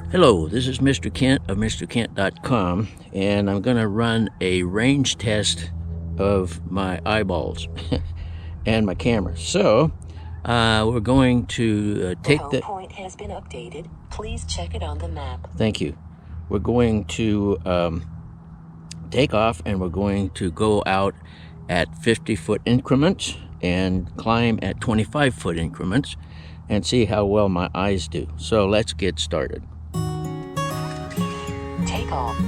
Hello, this is Mr. Kent of MrKent.com, and I'm going to run a range test of my eyeballs and my camera. So, we're going to take the... point has been updated. Please check it on the map. Thank you. We're going to take off, and we're going to go out at 50-foot increments and climb at 25-foot increments and see how well my eyes do. So let's get started. Take off. Please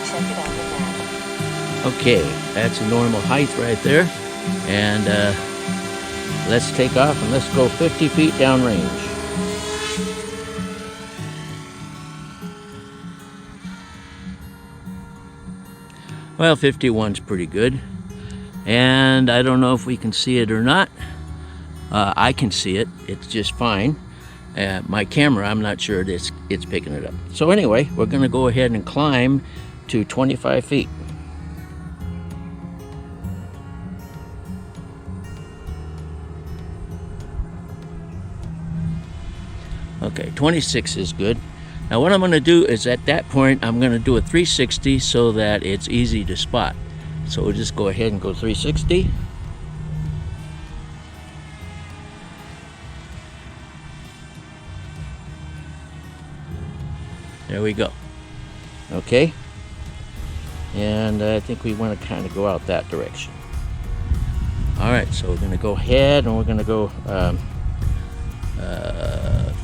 check it on the map. Okay, that's a normal height right there. And let's take off and let's go 50 feet downrange. Well, 51's pretty good. And I don't know if we can see it or not. I can see it. It's just fine. My camera, I'm not sure it's picking it up. So anyway, we're going to go ahead and climb to 25 feet. Okay, 26 is good. Now what I'm going to do is at that point, I'm going to do a 360 so that it's easy to spot. So we'll just go ahead and go 360. There we go. Okay. And I think we want to kind of go out that direction. All right, so we're going to go ahead and we're going to go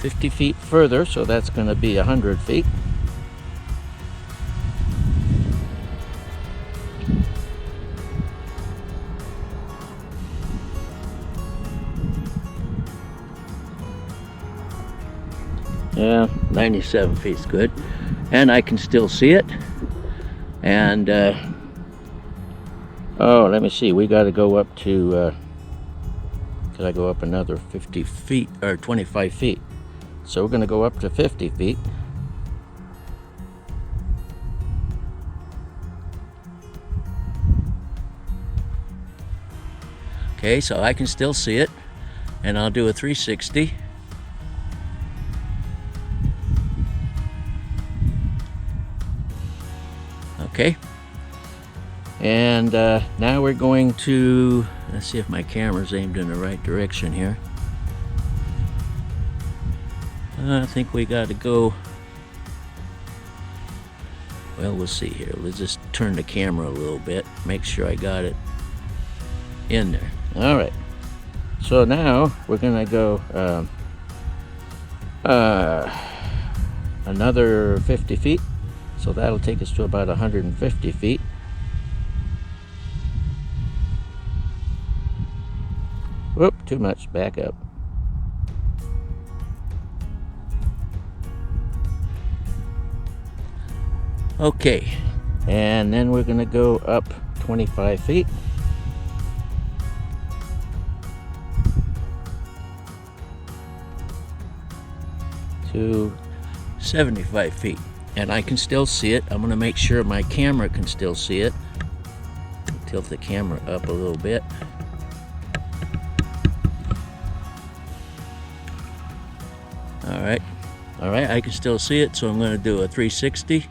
50 feet further, so that's going to be 100 feet. Yeah, 97 feet's good, and I can still see it. And oh, let me see, we got to go up to could I go up another 50 feet or 25 feet? So we're going to go up to 50 feet. Okay, so I can still see it, and I'll do a 360. Okay, and now we're going to, let's see if my camera's aimed in the right direction here. I think we got to go, well, we'll see here. Let's just turn the camera a little bit, make sure I got it in there. All right, so now we're gonna go another 50 feet. So that'll take us to about 150 feet. Whoop, too much, back up. Okay, and then we're gonna go up 25 feet. To 75 feet. And I can still see it. I'm going to make sure my camera can still see it. Tilt the camera up a little bit. All right, I can still see it, so I'm going to do a 360.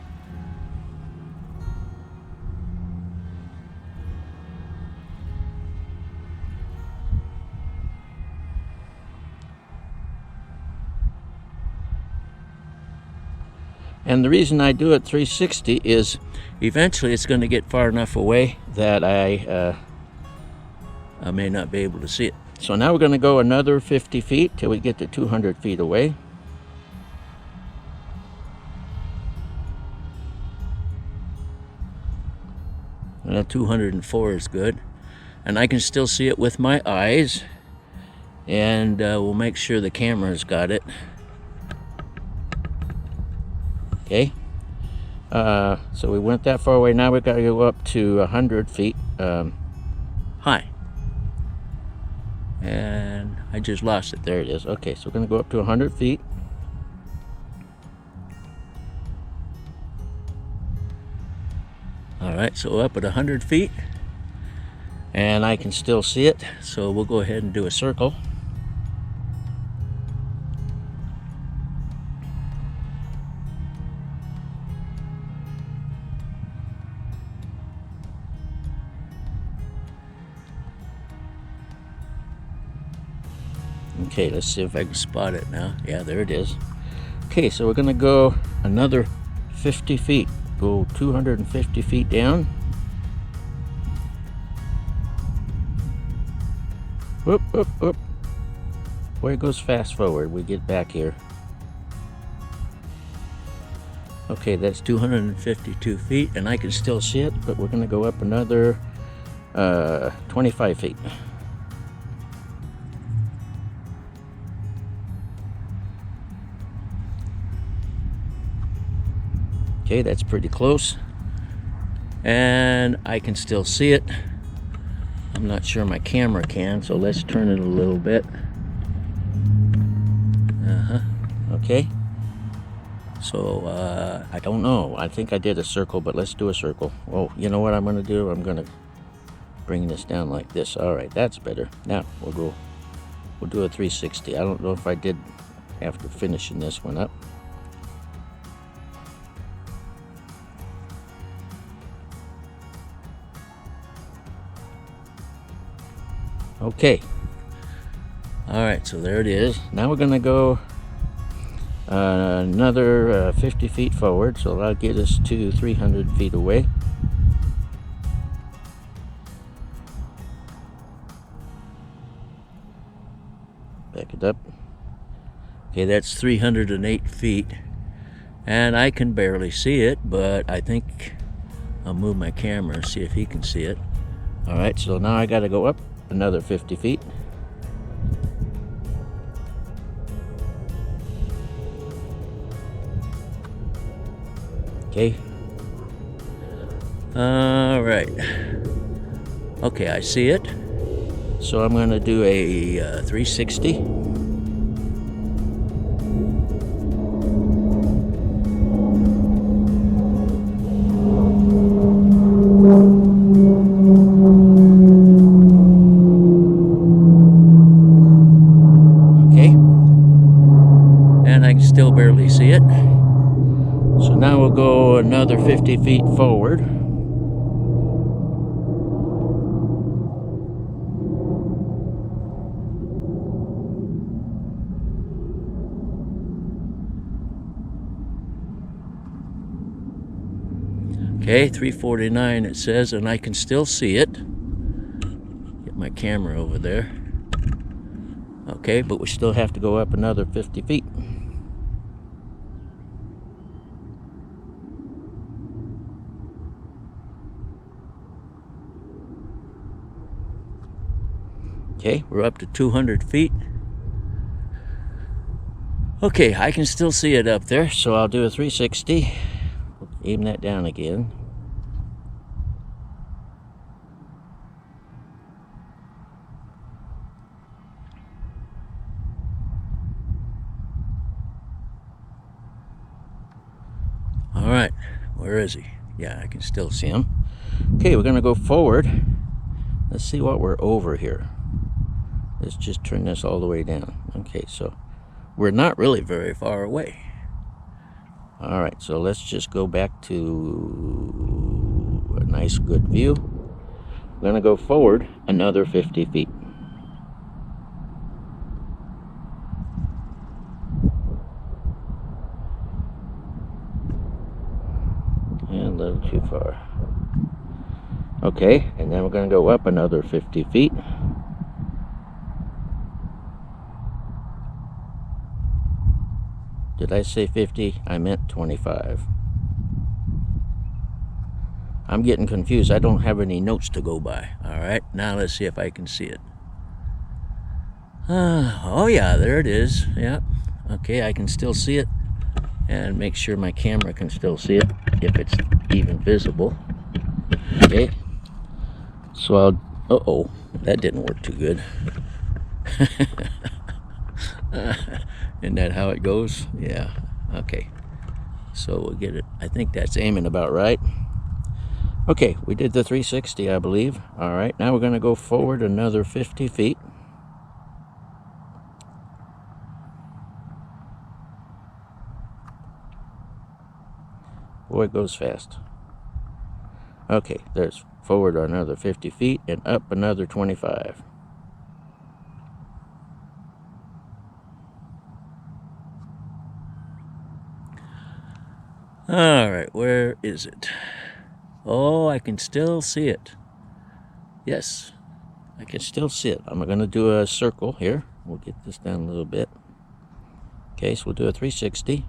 And the reason I do it 360 is eventually it's going to get far enough away that I may not be able to see it. So now we're going to go another 50 feet till we get to 200 feet away. And 204 is good. And I can still see it with my eyes. And we'll make sure the camera's got it. Okay, so we went that far away. Now we've got to go up to 100 feet high. And I just lost it. There it is. Okay, so we're going to go up to 100 feet. All right, so up at 100 feet. And I can still see it, so we'll go ahead and do a circle. Okay, let's see if I can spot it now. Yeah, there it is. Okay, so we're gonna go another 50 feet. Go 250 feet down. Whoop, whoop, whoop. Boy, it goes fast forward. We get back here. Okay, that's 252 feet, and I can still see it, but we're gonna go up another 25 feet. Okay, that's pretty close, and I can still see it. I'm not sure my camera can, so let's turn it a little bit. Okay. So, I don't know. I think I did a circle, but let's do a circle. Oh, you know what I'm gonna do? I'm gonna bring this down like this. All right, that's better. Now, we'll do a 360. I don't know if I did after finishing this one up. Okay. All right, so there it is. Now we're gonna go another 50 feet forward, so that'll get us to 300 feet away. Back it up. Okay, that's 308 feet, and I can barely see it, but I think I'll move my camera and see if he can see it. All right, so now I got to go up another 50 feet. Okay. All right. Okay, I see it. So I'm going to do a 360. Okay. And I can still barely see it. So now we'll go another 50 feet forward. Okay, 349 it says, and I can still see it. Get my camera over there. Okay, but we still have to go up another 50 feet. Okay, we're up to 200 feet. Okay, I can still see it up there, so I'll do a 360. Aim that down again. All right, where is he? Yeah, I can still see him. Okay, we're gonna go forward. Let's see what we're over here. Let's just turn this all the way down. Okay, so we're not really very far away. All right, so let's just go back to a nice good view. We're gonna go forward another 50 feet. And a little too far. Okay, and then we're gonna go up another 50 feet. Did I say 50? I meant 25. I'm getting confused. I don't have any notes to go by. All right, now let's see if I can see it. Oh yeah, there it is. Yeah. Okay, I can still see it. And make sure my camera can still see it, if it's even visible. Okay. So I'll, uh-oh, that didn't work too good. Isn't that how it goes? Yeah. Okay. So we'll get it. I think that's aiming about right. Okay, we did the 360, I believe. All right, now we're going to go forward another 50 feet. Boy, it goes fast. Okay, there's forward another 50 feet and up another 25. All right, where is it? Oh, I can still see it. Yes, I can still see it. I'm going to do a circle here. We'll get this down a little bit. Okay, so we'll do a 360.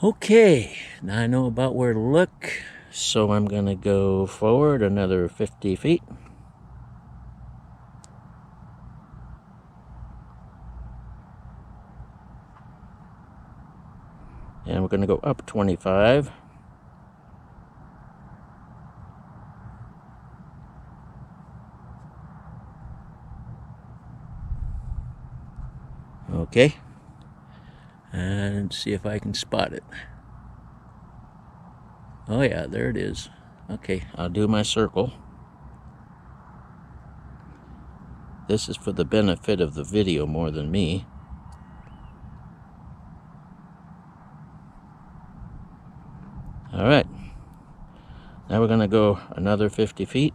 Okay, now I know about where to look, so I'm going to go forward another 50 feet. And we're going to go up 25. Okay. And see if I can spot it. Oh yeah, there it is. Okay, I'll do my circle. This is for the benefit of the video more than me. All right. Now we're going to go another 50 feet.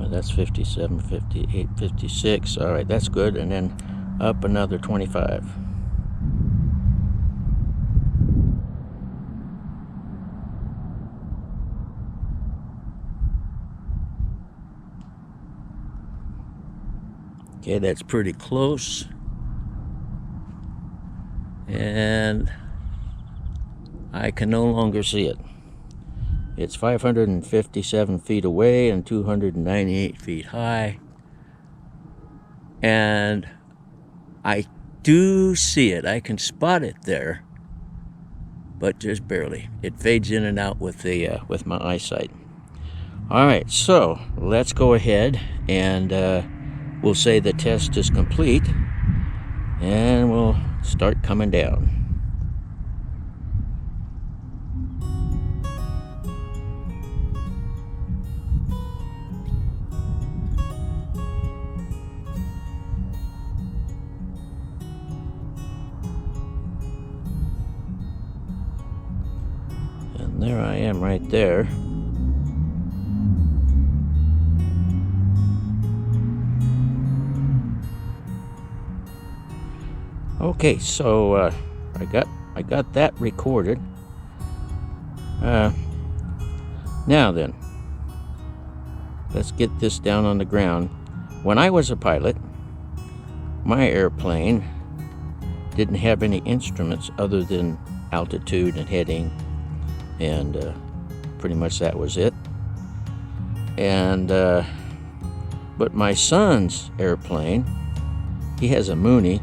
That's 57, 58, 56. All right, that's good. And then up another 25. Okay, that's pretty close. And I can no longer see it. It's 557 feet away and 298 feet high. And I do see it. I can spot it there, but just barely. It fades in and out with the with my eyesight. All right, so let's go ahead and we'll say the test is complete, and we'll start coming down. And there I am right there. Okay, so I got that recorded. Now then, let's get this down on the ground. When I was a pilot, my airplane didn't have any instruments other than altitude and heading, and pretty much that was it. And but my son's airplane, he has a Mini,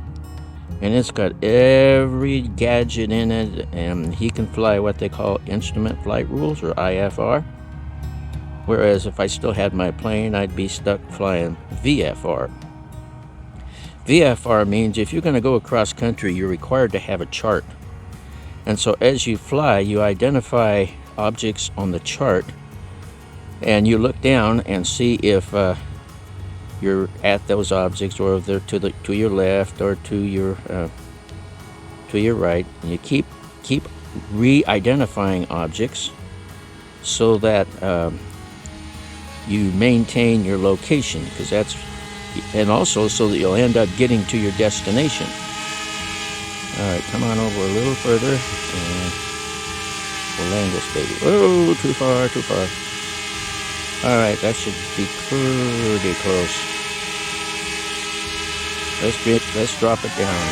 and it's got every gadget in it, and he can fly what they call instrument flight rules, or IFR. Whereas if I still had my plane, I'd be stuck flying VFR. VFR means if you're going to go across country, you're required to have a chart. And so as you fly, you identify objects on the chart, and you look down and see if you're at those objects, or if they're to your left or to your right. And you keep re-identifying objects so that you maintain your location, because that's, and also so that you'll end up getting to your destination. All right, come on over a little further, and we'll land this baby. Oh, too far, too far. All right, that should be pretty close. Let's drop it down.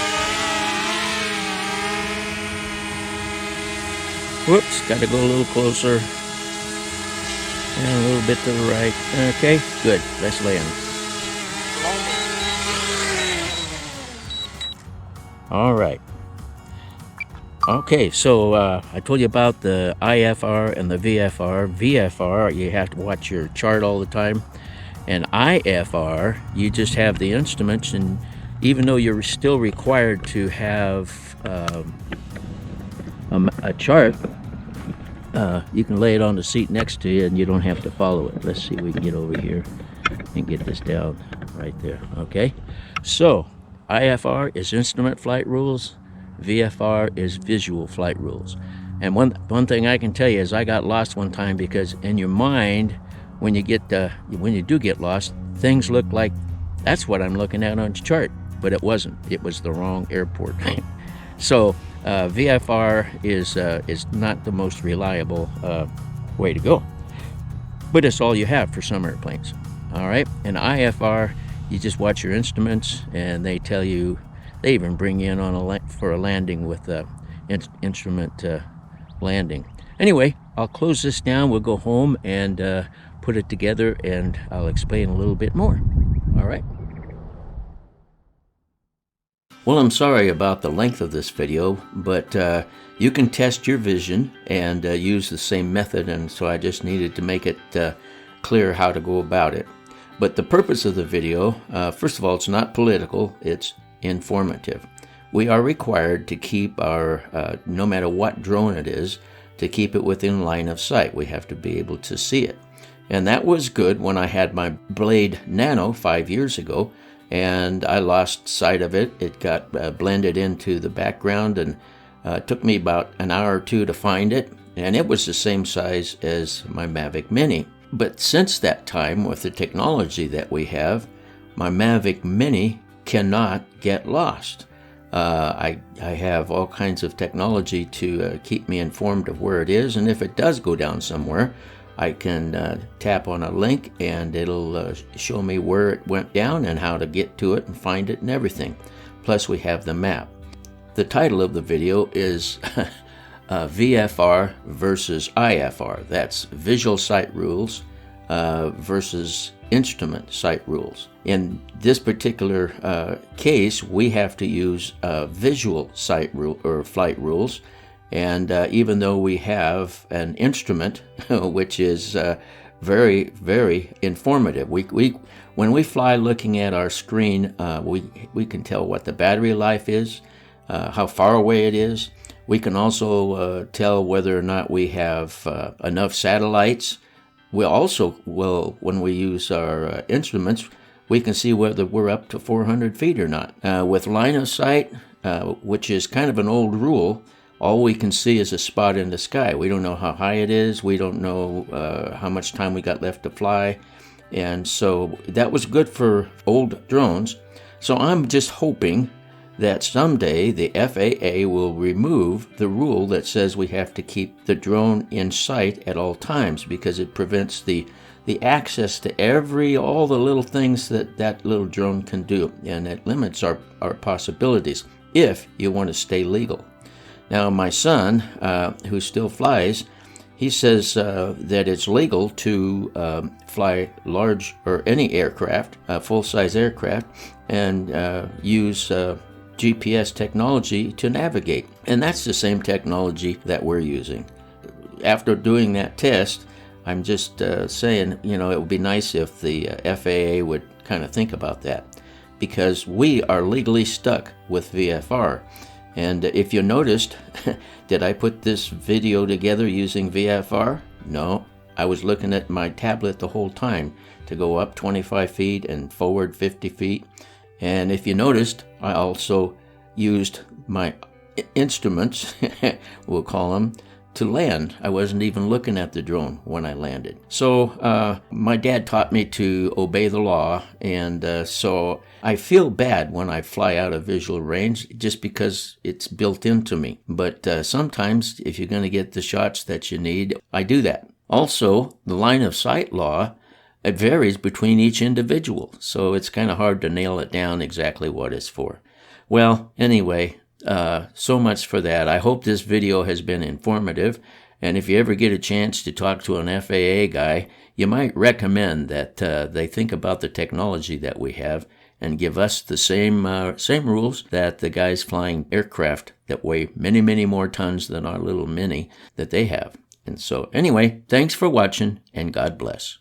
Whoops, got to go a little closer. And a little bit to the right. Okay, good. Let's land. All right. Okay, so I told you about the IFR and the VFR. VFR, you have to watch your chart all the time. And IFR, you just have the instruments, and even though you're still required to have a chart, you can lay it on the seat next to you and you don't have to follow it. Let's see if we can get over here and get this down. right there, okay? So, IFR is instrument flight rules, VFR is visual flight rules. And one thing I can tell you is I got lost one time because in your mind, when you do get lost, things look like that's what I'm looking at on the chart, but it wasn't. It was the wrong airport. So VFR is not the most reliable way to go, but it's all you have for some airplanes. All right, and IFR, you just watch your instruments, and they tell you. They even bring you in on for a landing with instrument landing. Anyway, I'll close this down. We'll go home and put it together, and I'll explain a little bit more. All right. Well, I'm sorry about the length of this video, but you can test your vision and use the same method, and so I just needed to make it clear how to go about it. But the purpose of the video, first of all, it's not political, it's informative. We are required to keep our, no matter what drone it is, to keep it within line of sight. We have to be able to see it. And that was good when I had my Blade Nano 5 years ago, and I lost sight of it. It got blended into the background, and it took me about an hour or two to find it, and it was the same size as my Mavic Mini. But since that time, with the technology that we have, my Mavic Mini cannot get lost. I have all kinds of technology to keep me informed of where it is, and if it does go down somewhere, I can tap on a link and it'll show me where it went down and how to get to it and find it and everything. Plus we have the map. The title of the video is VFR versus IFR. That's visual sight rules versus instrument sight rules. In this particular case, we have to use visual sight rule or flight rules, and even though we have an instrument which is very, very informative, when we fly looking at our screen, we can tell what the battery life is, how far away it is. We can also tell whether or not we have enough satellites. We also will, when we use our instruments, we can see whether we're up to 400 feet or not. With line of sight, which is kind of an old rule, all we can see is a spot in the sky. We don't know how high it is. We don't know how much time we got left to fly. And so that was good for old drones. So I'm just hoping that someday the FAA will remove the rule that says we have to keep the drone in sight at all times, because it prevents the access to all the little things that little drone can do, and it limits our possibilities if you want to stay legal. Now my son, who still flies, he says that it's legal to fly large or any aircraft, full-size aircraft, and use GPS technology to navigate. And that's the same technology that we're using. After doing that test, I'm just saying, it would be nice if the FAA would kind of think about that, because we are legally stuck with VFR. And if you noticed, did I put this video together using VFR? No, I was looking at my tablet the whole time to go up 25 feet and forward 50 feet. And if you noticed, I also used my instruments, we'll call them, to land. I wasn't even looking at the drone when I landed. So my dad taught me to obey the law, and so I feel bad when I fly out of visual range just because it's built into me. But sometimes if you're going to get the shots that you need, I do that. Also, the line of sight law, it varies between each individual, so it's kind of hard to nail it down exactly what it's for. Well, anyway, so much for that. I hope this video has been informative, and if you ever get a chance to talk to an FAA guy, you might recommend that they think about the technology that we have and give us the same rules that the guys flying aircraft that weigh many, many more tons than our little Mini that they have. And so anyway, thanks for watching, and God bless.